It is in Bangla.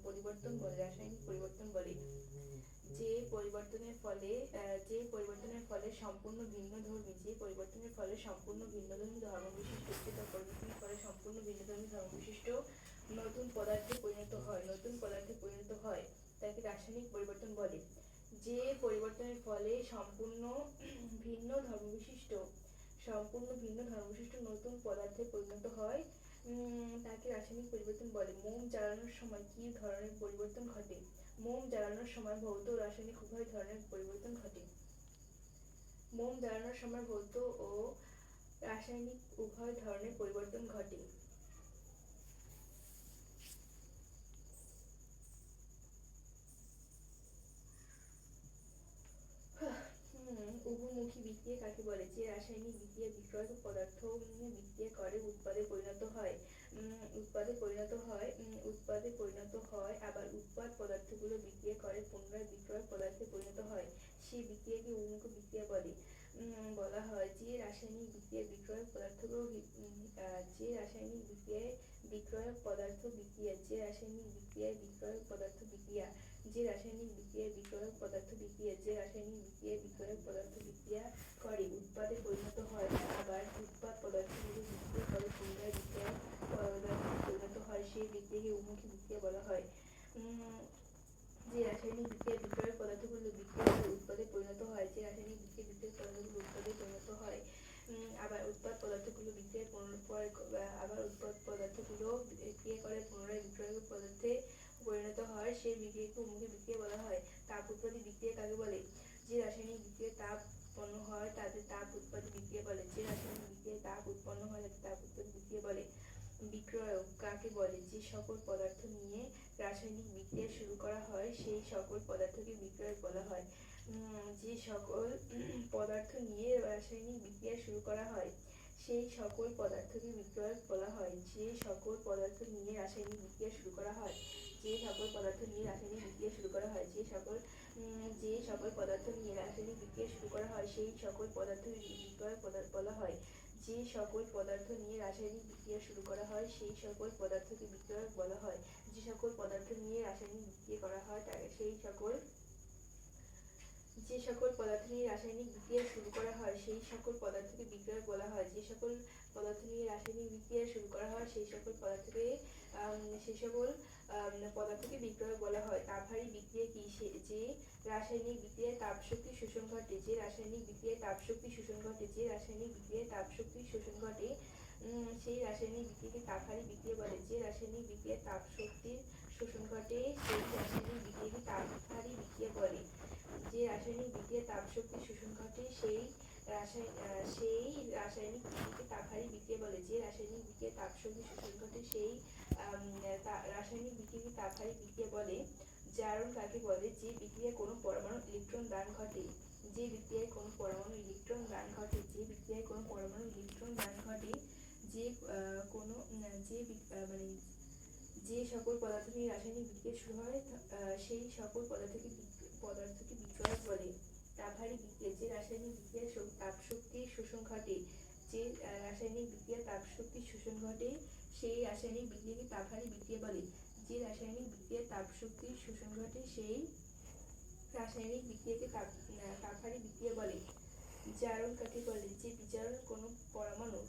পরিবর্তন বলে, রাসায়নিক পরিবর্তন বলে। যে পরিবর্তনের ফলে সম্পূর্ণ ভিন্নধর্মী ধর্মবিশিষ্ট নতুন পদার্থে পরিণত হয় তাকে রাসায়নিক পরিবর্তন বলে। যে পরিবর্তনের ফলে সম্পূর্ণ ভিন্ন ধর্মবিশিষ্ট নতুন পদার্থে পরিণত হয় তাকে রাসায়নিক পরিবর্তন বলে। মোম জ্বালানোর সময় কি ধরনের পরিবর্তন ঘটে? মোম জ্বালানোর সময় ভৌত ও রাসায়নিক উভয় ধরনের পরিবর্তন ঘটে। মোম জ্বালানোর সময় ভৌত ও রাসায়নিক উভয় ধরনের পরিবর্তন ঘটে। উভমুখী বিক্রিয়া কাকে বলে? যে রাসায়নিক বিক্রিয়া বিক্রয় পদার্থ বিক্রিয়া করে উৎপাদে পরিণত হয় আবার উৎপাদ পদার্থগুলো বিক্রিয়া করে পুনরায় বিক্রয় পদার্থে পরিণত হয়, সেই বিক্রিয়াকে উভমুখী বিক্রিয়া বলে। বলা হয় যে রাসায়নিক বিক্রিয়ায় বিক্রয় পদার্থ বিক্রিয়া করে উৎপাদে পরিণত হয় আবার উৎপাদ পদার্থগুলো বিক্রিয়া করে পুনরায় বিক্রয় পদার্থে পরিণত হয়, সেই বিক্রিয়াকে উভমুখী বিক্রিয়া বলা হয়। যে রাসায়নিক বিক্রিয়া বিক্রয় পদার্থগুলো বিক্রিয়া করে উৎপাদে পরিণত হয় আবার উৎপাদ পদার্থগুলো বিক্রিয়া করে পুনরায় বিক্রয় পদার্থে পরিণত হয়, সেই বিক্রিয়াকে উভমুখী বিক্রিয়া বলা হয়। তাপ উৎপাদী বিক্রিয়া কাকে বলে? যে রাসায়নিক বিক্রিয়ায় তাপ উৎপন্ন হয় তাদের তাপ উৎপাদী বিক্রিয়া বলে। বিক্রয়ক কাকে বলে? যে সকল পদার্থ নিয়ে রাসায়নিক বিক্রিয়া শুরু করা হয় সেই সকল পদার্থকে বিক্রয়ক বলা হয়। যে সকল পদার্থ নিয়ে রাসায়নিক বিক্রিয়া শুরু করা হয় সেই সকল পদার্থকে বিক্রয়ক বলা হয়। যে সকল পদার্থ নিয়ে রাসায়নিক বিক্রিয়া শুরু করা হয় সেই সকল পদার্থকে বিক্রয়ক বলা হয়। যে সকল পদার্থ নিয়ে রাসায়নিক বিক্রিয়া শুরু করা হয় সেই সকল পদার্থকে বিক্রয়ক বলা হয়। যে সকল পদার্থ নিয়ে রাসায়নিক বিক্রিয়া শুরু করা হয় সেই সকল পদার্থকে বিক্রয়ক বলা হয়। তাপহারী বিক্রিয়া কি? যে রাসায়নিক বিক্রিয়ায় তাপ শক্তি শোষণ ঘটে সেই রাসায়নিক বিক্রিয়াকে তাপহারী বিক্রিয়া বলে। যে রাসায়নিক বিক্রিয়ায় তাপ শক্তির শোষণ ঘটে সেই রাসায়নিক বিক্রিয়াকে তাপহারী বিক্রিয়া বলে। যে রাসায়নিক বিক্রিয়ায় তাপ শক্তির শোষণ ঘটে সেই রাসায়নিক বিক্রিয়াকে তাপহারী বিক্রিয়া বলে। যে রাসায়নিক বিক্রিয়ায় তাপ শক্তির শোষণ ঘটে সেই রাসায়নিক বিক্রিয়াকে তাপহারী বিক্রিয়া বলে। জারণ কাকে বলে? যে বিক্রিয়ায় কোনো পরমাণু ইলেকট্রন দান ঘটে যে সকল পদার্থ নিয়ে রাসায়নিক বিক্রিয়া শুরু হয় সেই সকল পদার্থকে বিক্রয়ক বলে। তাপহারী বিক্রিয়া যে রাসায়নিক বিক্রিয়ায় তাপ শক্তির শোষণ ঘটে সেই রাসায়নিক বিক্রিয়াকে তাপহারী বিক্রিয়া বলে। যে রাসায়নিক বিক্রিয়ায় তাপ শক্তির শোষণ ঘটে সেই রাসায়নিক বিক্রিয়াকে তাপহারী বিক্রিয়া বলে। জারণ কাকে বলে? যে বিজারণ কোনো পরমাণুর